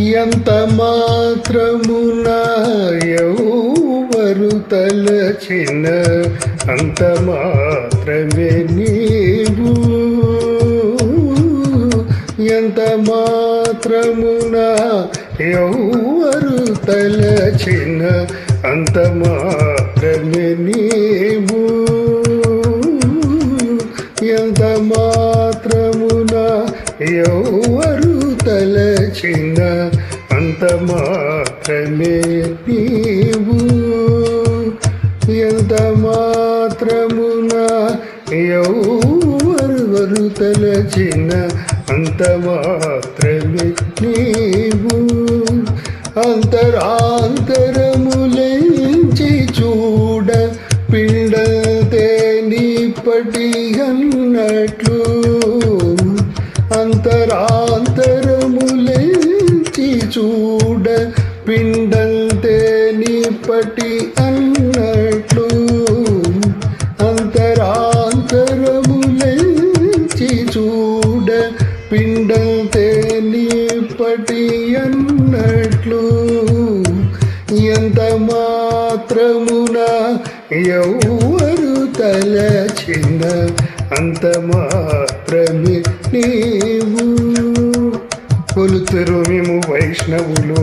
ఎంత మాత్రమున ఎవరు తలచిన అంత మాత్రమే నీవు. ఎంత మాత్రమున ఎవరు తలచిన అంత మాత్రమే నీవు. ఎంత మాత్రమున ఎవరు తలచిన అంత మాత్రమే నీవు. ఎంత మాత్రమున ఎవరు తలచిన అంత మాత్రమే నీవు. అంతరాంతరములెంచి చూడ పిండతే నీపటి అన్నట్లు. అంతరాంతరములెంచి చూడ పిండంతే నీపటి అన్నట్లు. అంతరాంతరములెంచి చూడ పిండంతే నీపటి అన్నట్లు. ఎంత మాత్రమున ఎవరు తలచిన అంత మాత్రమే నీవు. కొలుతురు మేము వైష్ణవులు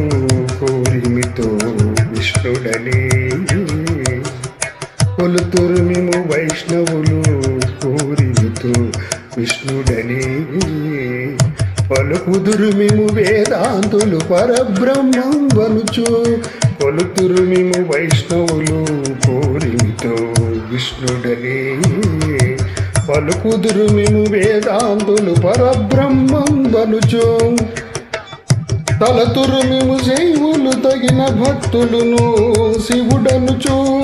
కోరిమితో విష్ణుడని. కొలుతురు మేము వైష్ణవులు కోరిమితో విష్ణుడని. పలుకుదురు మేము వేదాంతులు పరబ్రహ్మం వనుచు. కొలుతురు మేము వైష్ణవులు కోరిమితో విష్ణుడని. పలుకుదురు మేము వేదాంతులు పరబ్రహ్మం వనుచు. తలతురు మేము శైవులు తగిన భక్తులును శివుడనుచు.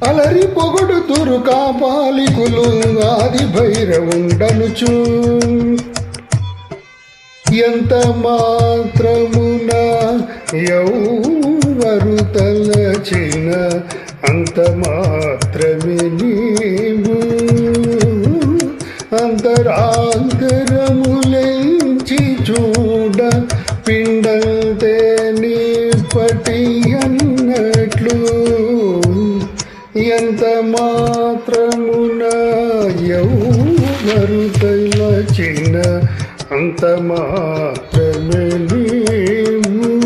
అలరి పొగడుతురు కాపాలికులు ఆది భైరవుండనుచు. ఎంత మాత్రమున ఎవరు తలచిన అంత మాత్రమే నీవు. అంతరాంతరములెంచి చూడ పిండంతే నీపటి అన్నట్లు. ఎంత మాత్రమున ఎవరు తలచిన అంత మాత్రమే నీవు.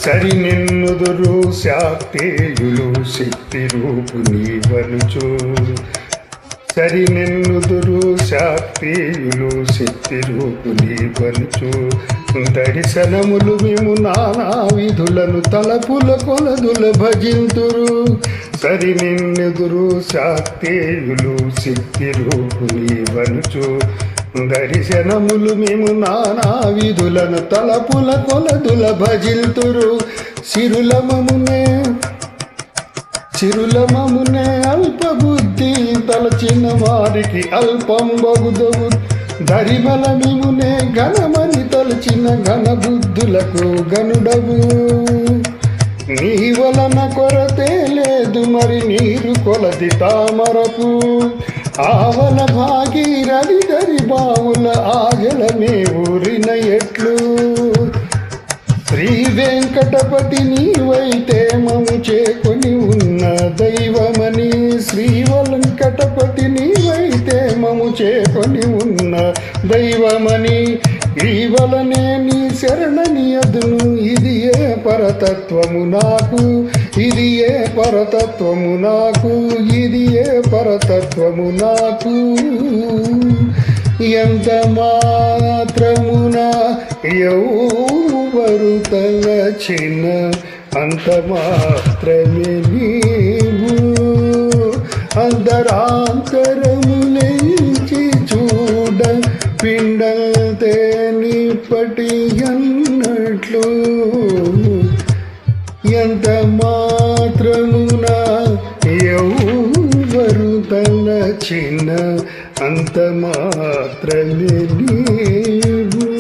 సరి నిన్నుదురు శాక్తేయులు శక్తి రూపు నీవనుచు. సరి నిన్నుదురు శాక్తేయులు శక్తి రూపు నీవనుచు. దర్శనములు మేము నానా విధులను తలపుల కొలదుల భజింతురు. సరి నిన్నెదురు శాక్తేయులు శక్తి రూపు నీవనుచు. దర్శనములు మేము నానా విధులను తలపుల కొలదుల భజింతురు. చిరులమమునే అల్పబుద్ధి తలచిన వారికి అల్పం బగుదవు. దరిబలమిమునే ఘనమని తలచిన ఘనబుద్ధులకు గనుడవు. నీ వలన కొరతే లేదు మరి నీరు కొలది తామరకు. ఆవల భాగీరథి దరి బావుల ఆజలమే ఊరిన ఎట్లు. శ్రీ వెంకటపతి నీవైతే మము చేకొని ఉన్న దైవమని. శ్రీ వెంకటపతి నీవైతే మము చేకొని ఉన్న దైవమని. ఈ వలనే నీ శరణని అదును. ఇది ఏ పరతత్వము నాకు. ఇది ఏ పరతత్వము నాకు. ఇది ఏ పరతత్వము నాకు. ఎంత మాత్రమున ఎవరు తలచిన అంత మాత్రమే నీవు. అంతరాంతరములెంచి చూడ పిండంతే నీపటి అన్నట్లు. ఎంత మాత్రమున ఎవరు తలచిన అంత మాత్రమే నీవు.